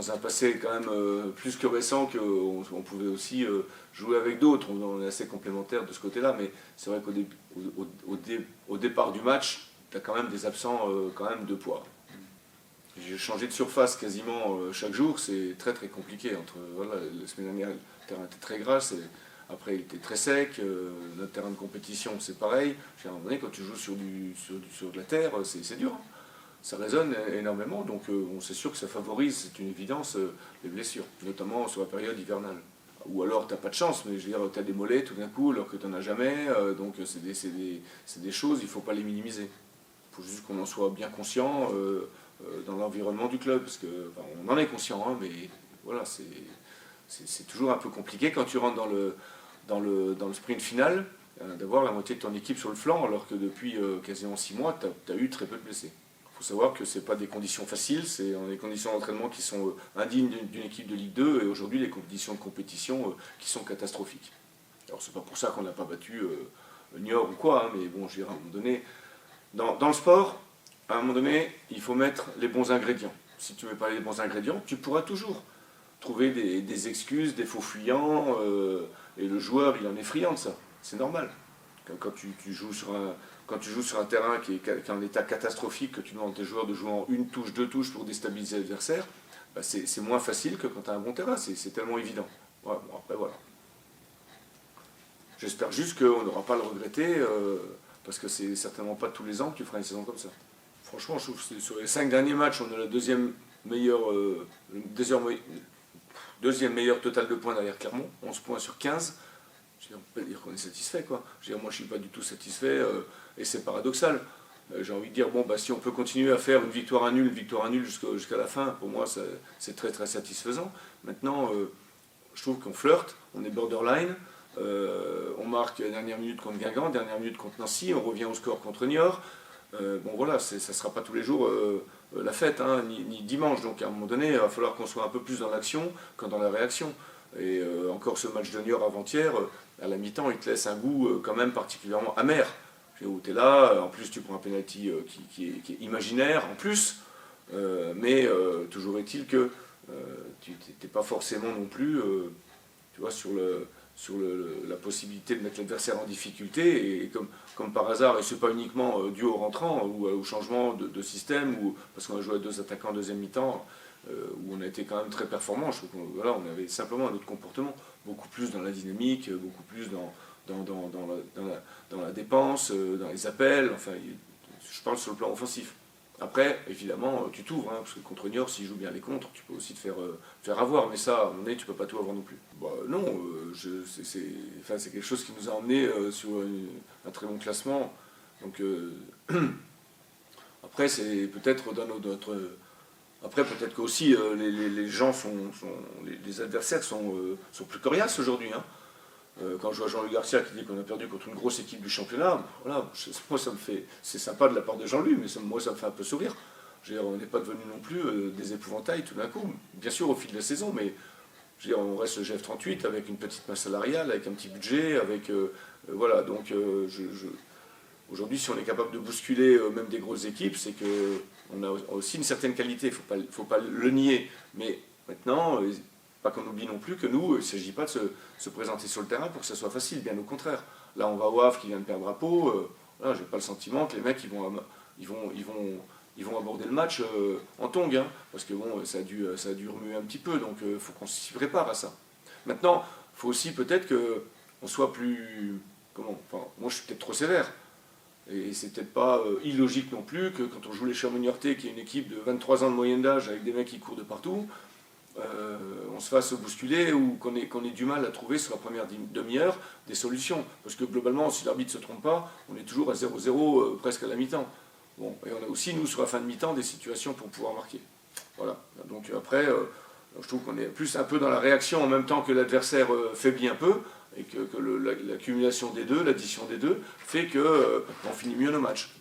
dans un passé quand même plus que récent qu'on pouvait aussi jouer avec d'autres. On est assez complémentaires de ce côté-là, mais c'est vrai qu'au départ du match, tu as quand même des absents quand même de poids. J'ai changé de surface quasiment chaque jour, c'est très très compliqué. Voilà, la semaine dernière, le terrain était très gras, après il était très sec, notre terrain de compétition c'est pareil. À un moment donné, quand tu joues sur de la terre, c'est dur. Hein. Ça résonne énormément, donc c'est sûr que ça favorise, c'est une évidence, les blessures, notamment sur la période hivernale. Ou alors tu n'as pas de chance, mais je veux dire, tu as des mollets tout d'un coup alors que tu n'en as jamais, donc c'est des choses, il ne faut pas les minimiser. Il faut juste qu'on en soit bien conscient dans l'environnement du club, parce on en est conscient, hein, mais voilà, c'est toujours un peu compliqué quand tu rentres dans le sprint final, d'avoir la moitié de ton équipe sur le flanc, alors que depuis quasiment 6 mois, tu as eu très peu de blessés. Il faut savoir que ce n'est pas des conditions faciles, c'est des conditions d'entraînement qui sont indignes d'une équipe de Ligue 2, et aujourd'hui les conditions de compétition qui sont catastrophiques. Alors c'est pas pour ça qu'on n'a pas battu Niort ou quoi, hein, mais bon, je dirais à un moment donné, dans le sport, à un moment donné, il faut mettre les bons ingrédients. Si tu ne mets pas les bons ingrédients, tu pourras toujours trouver des excuses, des faux fuyants, et le joueur, il en est friand de ça. C'est normal. Quand tu joues sur un terrain qui est en état catastrophique, que tu demandes à tes joueurs de jouer en une touche, 2 touches pour déstabiliser l'adversaire, bah c'est moins facile que quand tu as un bon terrain. C'est tellement évident. Ouais, bon, après, voilà. J'espère juste qu'on n'aura pas à le regretter, parce que c'est certainement pas tous les ans que tu feras une saison comme ça. Franchement, je trouve que sur les 5 derniers matchs, on a le deuxième meilleur total de points derrière Clermont, 11 points sur 15. On peut dire qu'on est satisfait, quoi. Moi, je ne suis pas du tout satisfait, et c'est paradoxal. J'ai envie de dire, bon, bah, si on peut continuer à faire une victoire à nul jusqu'à la fin, pour moi, c'est très très satisfaisant. Maintenant, je trouve qu'on flirte, on est borderline, on marque dernière minute contre Guingamp, dernière minute contre Nancy, on revient au score contre Niort. Bon voilà, ça ne sera pas tous les jours la fête, hein, ni dimanche, donc à un moment donné, il va falloir qu'on soit un peu plus dans l'action que dans la réaction. Et encore ce match de Niort avant-hier, à la mi-temps, il te laisse un goût quand même particulièrement amer. Où tu es là, en plus tu prends un penalty qui est imaginaire, en plus, mais toujours est-il que tu n'es pas forcément non plus tu vois, sur la possibilité de mettre l'adversaire en difficulté, et comme par hasard, et ce n'est pas uniquement dû au rentrant ou au changement de système, parce qu'on a joué à 2 attaquants en deuxième mi-temps, où on a été quand même très performant. Je trouve qu'on on avait simplement un autre comportement, beaucoup plus dans la dynamique, beaucoup plus dans la dépense, dans les appels, enfin, je parle sur le plan offensif. Après, évidemment, tu t'ouvres, hein, parce que contre Niort, s'il joue bien les contres, tu peux aussi te faire avoir, mais ça, à un moment donné, tu ne peux pas tout avoir non plus. Bah, non, c'est quelque chose qui nous a emmené sur un très bon classement. Donc, après, c'est peut-être dans notre... Après, peut-être qu'aussi les gens les adversaires sont plus coriaces aujourd'hui. Hein. Quand je vois Jean-Louis Garcia qui dit qu'on a perdu contre une grosse équipe du championnat, voilà, moi ça me fait, c'est sympa de la part de Jean-Louis, mais moi ça me fait un peu sourire. On n'est pas devenu non plus des épouvantails tout d'un coup, bien sûr au fil de la saison, mais on reste le GF38 avec une petite masse salariale, avec un petit budget, avec voilà, donc aujourd'hui si on est capable de bousculer même des grosses équipes, c'est qu'on a aussi une certaine qualité, il ne faut pas le nier, mais maintenant... Pas qu'on oublie non plus que nous, il ne s'agit pas de se présenter sur le terrain pour que ça soit facile, bien au contraire. Là, on va au Havre qui vient de perdre à Pau, voilà, j'ai pas le sentiment que les mecs ils vont aborder le match en tongs, hein, parce que bon, ça a dû remuer un petit peu, donc il faut qu'on s'y prépare à ça. Maintenant, il faut aussi peut-être qu'on soit plus... moi je suis peut-être trop sévère, et c'est peut-être pas illogique non plus que quand on joue les Chamonix-Niortais, qui est une équipe de 23 ans de moyenne d'âge avec des mecs qui courent de partout, on se fasse bousculer ou qu'on ait du mal à trouver sur la première demi-heure des solutions. Parce que globalement, si l'arbitre ne se trompe pas, on est toujours à 0-0 presque à la mi-temps. Bon, et on a aussi, nous, sur la fin de mi-temps, des situations pour pouvoir marquer. Voilà. Donc après, je trouve qu'on est plus un peu dans la réaction en même temps que l'adversaire faiblit un peu, et que l'accumulation des deux, l'addition des deux, fait qu'on finit mieux nos matchs.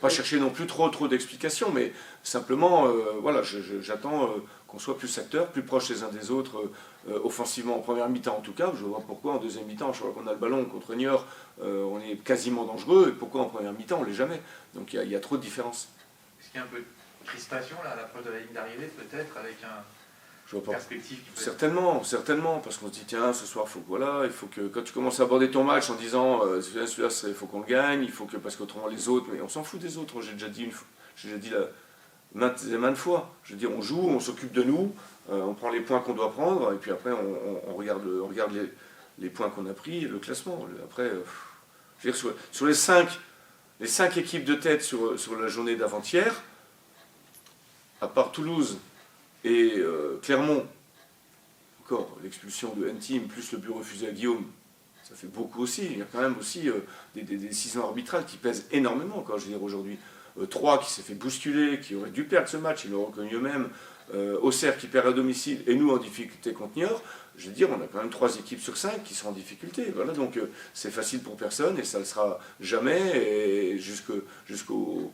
Pas chercher non plus trop d'explications, mais simplement, voilà, j'attends qu'on soit plus acteurs, plus proches les uns des autres, offensivement en première mi-temps en tout cas. Je vois pourquoi en deuxième mi-temps, je vois qu'on a le ballon contre Niort, on est quasiment dangereux, et pourquoi en première mi-temps on l'est jamais. Donc il y a trop de différences. Est-ce qu'il y a un peu crispation là, à l'approche de la ligne d'arrivée, peut-être, avec une perspective qui peut certainement, parce qu'on se dit tiens, ce soir, il faut que quand tu commences à aborder ton match en disant celui-là, il faut qu'on le gagne, il faut que parce qu'autrement les autres, mais on s'en fout des autres. J'ai déjà dit maintes et maintes fois. Je veux dire, on joue, on s'occupe de nous, on prend les points qu'on doit prendre, et puis après on regarde les points qu'on a pris, le classement. Après, je veux dire, sur les cinq équipes de tête sur la journée d'avant-hier, à part Toulouse et Clermont, encore l'expulsion de N-Team plus le but refusé à Guillaume, ça fait beaucoup aussi. Il y a quand même aussi des décisions arbitrales qui pèsent énormément, je veux dire, aujourd'hui. 3 qui s'est fait bousculer, qui aurait dû perdre ce match, ils l'ont reconnu eux-mêmes. Auxerre qui perd à domicile et nous en difficulté contre Niort. Je veux dire, on a quand même 3 équipes sur 5 qui sont en difficulté. Voilà, donc c'est facile pour personne et ça ne le sera jamais et jusqu'au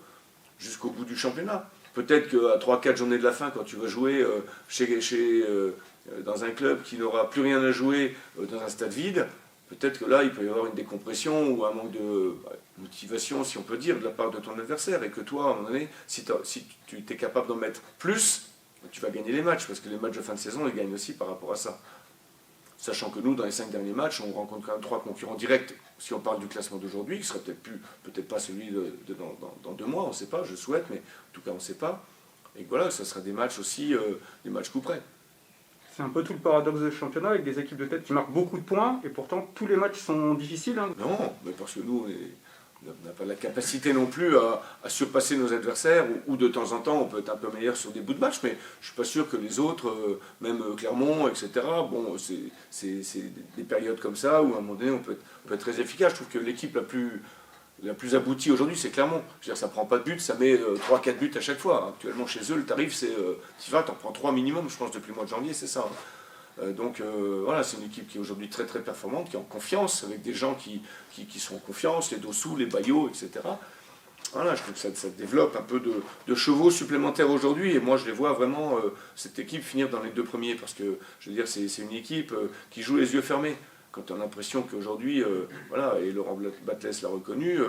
bout du championnat. Peut-être qu'à 3-4 journées de la fin, quand tu vas jouer dans un club qui n'aura plus rien à jouer dans un stade vide, peut-être que là, il peut y avoir une décompression ou un manque de motivation, si on peut dire, de la part de ton adversaire. Et que toi, à un moment donné, si tu es capable d'en mettre plus, tu vas gagner les matchs. Parce que les matchs de fin de saison, ils gagnent aussi par rapport à ça. Sachant que nous, dans les 5 derniers matchs, on rencontre quand même 3 concurrents directs. Si on parle du classement d'aujourd'hui, qui serait peut-être pas celui dans 2 mois, on ne sait pas, je souhaite, mais en tout cas, on ne sait pas. Et voilà, ça sera des matchs aussi, des matchs coup près. C'est un peu tout le paradoxe du championnat avec des équipes de tête qui marquent beaucoup de points et pourtant tous les matchs sont difficiles. Non, mais parce que nous, on n'a pas la capacité non plus à surpasser nos adversaires ou de temps en temps on peut être un peu meilleur sur des bouts de match, mais je ne suis pas sûr que les autres, même Clermont, etc., bon, c'est des périodes comme ça où à un moment donné on peut être très efficace. Je trouve que l'équipe la plus aboutie aujourd'hui, c'est Clermont. Je veux dire, ça ne prend pas de but, ça met 3-4 buts à chaque fois. Actuellement, chez eux, le tarif, c'est tu vas, tu en prends 3 minimum, je pense, depuis le mois de janvier, c'est ça. Donc voilà, c'est une équipe qui est aujourd'hui très très performante, qui est en confiance, avec des gens qui sont en confiance, les Dossou, les Bayo, etc. Voilà, je trouve que ça développe un peu de chevaux supplémentaires aujourd'hui, et moi je les vois vraiment, cette équipe, finir dans les 2 premiers, parce que, je veux dire, c'est une équipe qui joue les yeux fermés. Quand on a l'impression qu'aujourd'hui, voilà, et Laurent Batles l'a reconnu,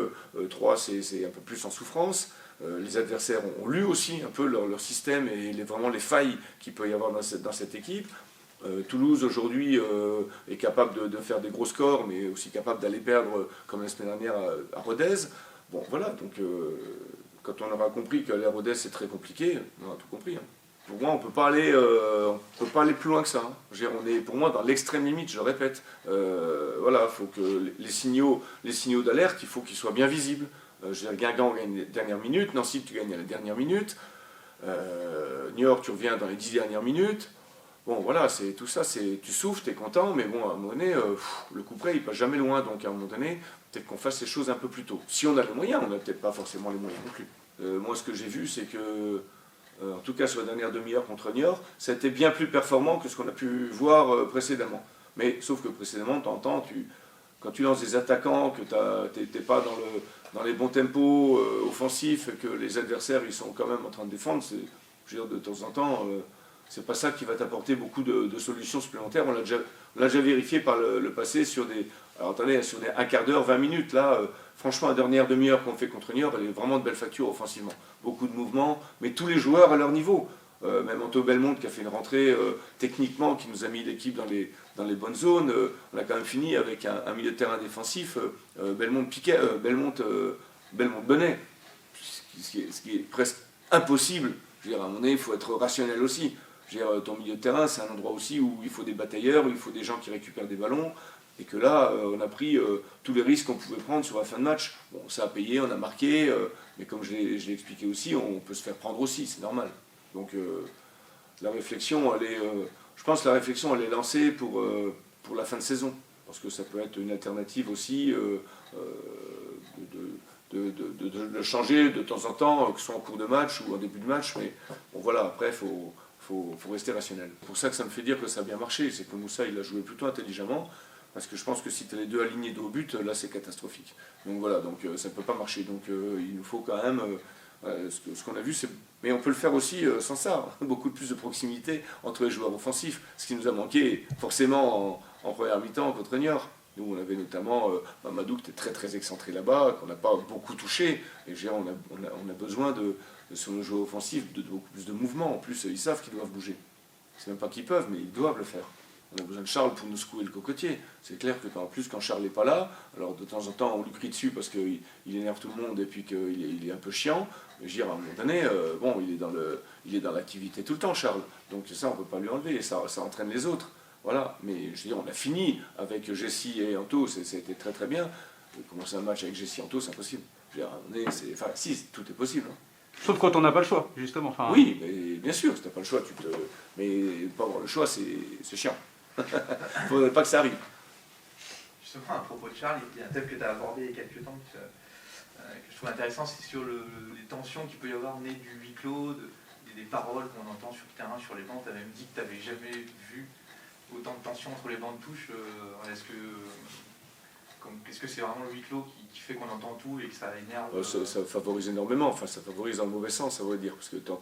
3 c'est un peu plus en souffrance. Les adversaires ont lu aussi un peu leur système et vraiment les failles qu'il peut y avoir dans cette équipe. Toulouse aujourd'hui est capable de faire des gros scores, mais aussi capable d'aller perdre, comme la semaine dernière, à Rodez. Bon, voilà, donc quand on aura compris qu'aller à Rodez c'est très compliqué, on a tout compris. Pour moi, on ne peut pas aller plus loin que ça. On est, pour moi, dans l'extrême limite, je le répète. Voilà, il faut que les signaux d'alerte, il faut qu'ils soient bien visibles. Guingamp gagne les dernières minutes, Nancy, tu gagnes à la dernière minute, Niort, tu reviens dans les 10 dernières minutes. Bon, voilà, c'est tout ça, tu souffles, tu es content, mais bon, à un moment donné, le coup près, il passe jamais loin, donc à un moment donné, peut-être qu'on fasse les choses un peu plus tôt. Si on a les moyens, on n'a peut-être pas forcément les moyens non plus. Moi, ce que j'ai vu, c'est que, en tout cas sur la dernière demi-heure contre Niort, ça a été bien plus performant que ce qu'on a pu voir précédemment. Mais sauf que précédemment, de temps en temps, quand tu lances des attaquants, que tu n'es pas dans les bons tempos offensifs, et que les adversaires ils sont quand même en train de défendre, je veux dire, de temps en temps, c'est pas ça qui va t'apporter beaucoup de solutions supplémentaires. On l'a déjà vérifié par le passé sur des un quart d'heure, 20 minutes. Là, franchement, la dernière demi-heure qu'on fait contre Niort, elle est vraiment de belle facture offensivement. Beaucoup de mouvements, mais tous les joueurs à leur niveau. Même Anto Belmonte qui a fait une rentrée techniquement, qui nous a mis l'équipe dans les bonnes zones. On a quand même fini avec un milieu de terrain défensif, Belmonte-Benet, ce qui est presque impossible. Je veux dire, à un moment donné, il faut être rationnel aussi. Je veux dire, ton milieu de terrain, c'est un endroit aussi où il faut des batailleurs, où il faut des gens qui récupèrent des ballons. Et que là, on a pris tous les risques qu'on pouvait prendre sur la fin de match. Bon, ça a payé, on a marqué, mais comme je l'ai expliqué aussi, on peut se faire prendre aussi, c'est normal. Donc la réflexion, je pense que la réflexion, elle est lancée pour la fin de saison. Parce que ça peut être une alternative aussi de changer de temps en temps, que ce soit en cours de match ou en début de match. Mais bon, voilà, après, il faut rester rationnel. C'est pour ça que ça me fait dire que ça a bien marché. C'est que Moussa, il a joué plutôt intelligemment. Parce que je pense que si tu as les deux alignés dos au but, là c'est catastrophique. Donc voilà, ça ne peut pas marcher. Donc il nous faut quand même, ce qu'on a vu, mais on peut le faire aussi sans ça. Beaucoup plus de proximité entre les joueurs offensifs. Ce qui nous a manqué forcément en première mi-temps contre Niort. Nous, on avait notamment Mamadou qui était très très excentré là-bas, qu'on n'a pas beaucoup touché. Et je veux dire, on a besoin sur nos joueurs offensifs de beaucoup plus de mouvement. En plus, ils savent qu'ils doivent bouger. C'est même pas qu'ils peuvent, mais ils doivent le faire. On a besoin de Charles pour nous secouer le cocotier. C'est clair que en plus, quand Charles n'est pas là, alors de temps en temps, on lui crie dessus parce qu'il énerve tout le monde et puis qu'il est un peu chiant. Mais je veux dire, à un moment donné, bon, il est dans l'activité tout le temps, Charles. Donc ça, on ne peut pas lui enlever. Ça entraîne les autres. Voilà. Mais je veux dire, on a fini avec Jessie et Anto. Ça a été très très bien. Commencer un match avec Jessie et Anto, c'est impossible. Je veux dire, enfin, si, tout est possible. Hein. Sauf quand on n'a pas le choix, justement. Enfin, oui, mais bien sûr, si tu n'as pas le choix, mais pas avoir le choix, c'est chiant. Il ne faudrait pas que ça arrive. Justement, à propos de Charles, il y a un thème que tu as abordé il y a quelques temps que je trouve intéressant, c'est sur les tensions qu'il peut y avoir nées du huis clos, des paroles qu'on entend sur le terrain, sur les bancs. Tu as même dit que tu n'avais jamais vu autant de tensions entre les bancs de touche. Est-ce que c'est vraiment le huis clos qui fait qu'on entend tout et que ça énerve ça favorise énormément, enfin ça favorise dans le mauvais sens, ça veut dire, parce que tu peux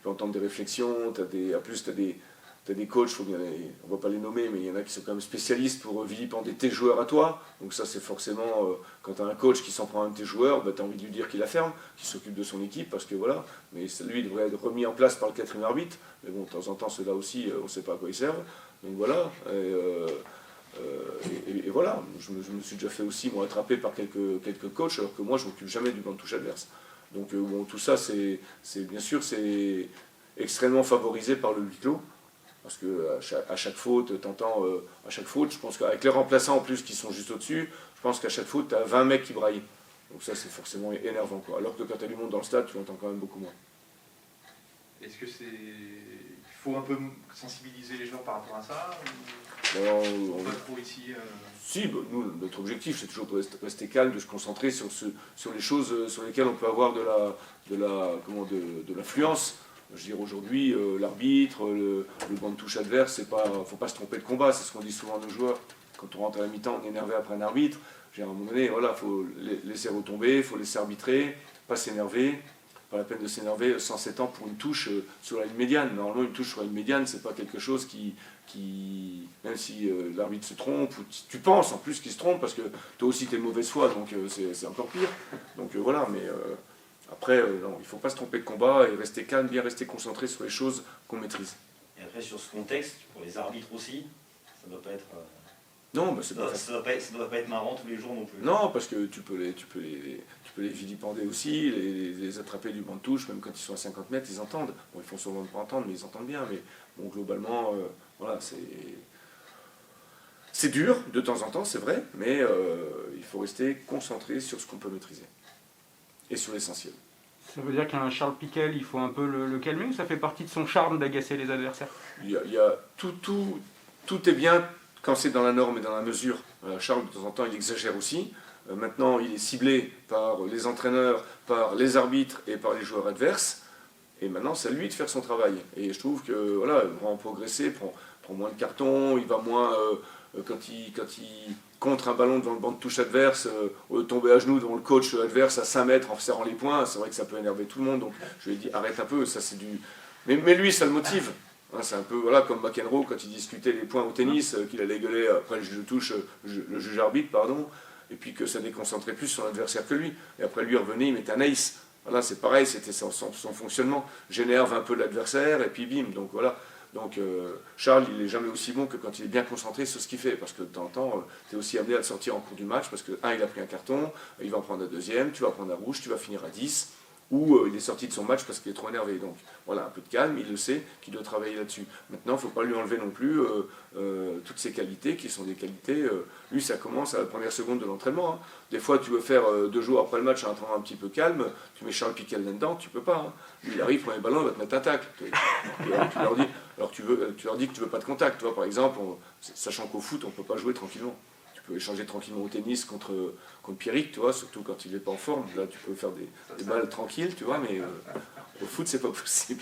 entendre des réflexions, en plus tu as des coachs, on ne va pas les nommer, mais il y en a qui sont quand même spécialistes pour vilipender tes joueurs à toi, donc ça c'est forcément, quand tu as un coach qui s'en prend à un de tes joueurs, tu as envie de lui dire qu'il la ferme, qu'il s'occupe de son équipe, parce que voilà, mais lui il devrait être remis en place par le quatrième arbitre, mais bon, de temps en temps ceux-là aussi, on ne sait pas à quoi ils servent, donc voilà. Et voilà, je me suis déjà fait aussi attraper par quelques coachs, alors que moi je ne m'occupe jamais du banc de touche adverse. Donc bon, tout ça, bien sûr, c'est extrêmement favorisé par le huis clos, parce qu'à chaque faute, à chaque faute, je pense qu'avec les remplaçants en plus qui sont juste au-dessus, je pense qu'à chaque faute, tu as 20 mecs qui braillent. Donc ça, c'est forcément énervant, quoi. Alors que quand tu as du monde dans le stade, tu l'entends quand même beaucoup moins. Est-ce que il faut un peu sensibiliser les joueurs par rapport à ça pas trop ici Si, nous, notre objectif, c'est toujours de rester calme, de se concentrer sur les choses sur lesquelles on peut avoir de l'affluence. Je veux dire, aujourd'hui, l'arbitre, le banc de touche adverse, il ne faut pas se tromper de combat, c'est ce qu'on dit souvent à nos joueurs. Quand on rentre à la mi-temps, on est énervé après un arbitre. À un moment donné, il faut laisser retomber, il faut laisser arbitrer, pas s'énerver. Pas la peine de s'énerver 107 ans pour une touche sur la ligne médiane. Normalement, une touche sur la ligne médiane, c'est pas quelque chose qui même si l'arbitre se trompe, ou tu penses en plus qu'il se trompe, parce que toi aussi tu es mauvaise foi, donc c'est encore pire. Donc voilà, mais après, non, il ne faut pas se tromper de combat et rester calme, bien rester concentré sur les choses qu'on maîtrise. Et après, sur ce contexte, pour les arbitres aussi, ça ne doit pas être... Non, mais ça doit pas être marrant tous les jours non plus. Non, parce que tu peux les vilipender aussi, les attraper du banc de touche, même quand ils sont à 50 mètres, ils entendent. Bon, ils font sûrement pas entendre, mais ils entendent bien. Mais bon, globalement, voilà, c'est dur de temps en temps, c'est vrai, mais il faut rester concentré sur ce qu'on peut maîtriser et sur l'essentiel. Ça veut dire qu'un Charles Piquel, il faut un peu le calmer, ou ça fait partie de son charme d'agacer les adversaires? Tout est bien quand c'est dans la norme et dans la mesure. Charles, de temps en temps, il exagère aussi. Maintenant, il est ciblé par les entraîneurs, par les arbitres et par les joueurs adverses. Et maintenant, c'est à lui de faire son travail. Et je trouve que voilà, il va progresser, prend moins de cartons, il va moins quand il contre un ballon devant le banc de touche adverse, tomber à genoux devant le coach adverse à 5 mètres en serrant les poings. C'est vrai que ça peut énerver tout le monde. Donc je lui ai dit arrête un peu, ça c'est du. Mais lui, ça le motive. C'est un peu comme McEnroe quand il discutait les points au tennis, qu'il allait gueuler après le juge de touche, le juge arbitre, pardon, et puis que ça déconcentrait plus son adversaire que lui. Et après lui revenait, il mettait un ace. Voilà, c'est pareil, c'était son fonctionnement. J'énerve un peu l'adversaire et puis bim. Donc voilà. Donc Charles, il n'est jamais aussi bon que quand il est bien concentré sur ce qu'il fait, parce que de temps en temps, tu es aussi amené à le sortir en cours du match, parce que il a pris un carton, il va en prendre un deuxième, tu vas prendre un rouge, tu vas finir à 10. Ou il est sorti de son match parce qu'il est trop énervé. Donc voilà, un peu de calme, il le sait qu'il doit travailler là-dessus. Maintenant, il ne faut pas lui enlever non plus toutes ses qualités, qui sont des qualités... lui, ça commence à la première seconde de l'entraînement. Hein. Des fois, tu veux faire 2 jours après le match un entraînement un petit peu calme, tu mets Charles Piquel là-dedans, tu peux pas. Hein. Lui, il arrive, premier ballon, il va te mettre un tacle. Tu leur dis que tu veux pas de contact. Tu vois, par exemple, sachant qu'au foot, on ne peut pas jouer tranquillement. Tu peux échanger tranquillement au tennis contre Pierrick, tu vois, surtout quand il n'est pas en forme. Là, tu peux faire des balles tranquilles, tu vois, mais au foot, c'est pas possible.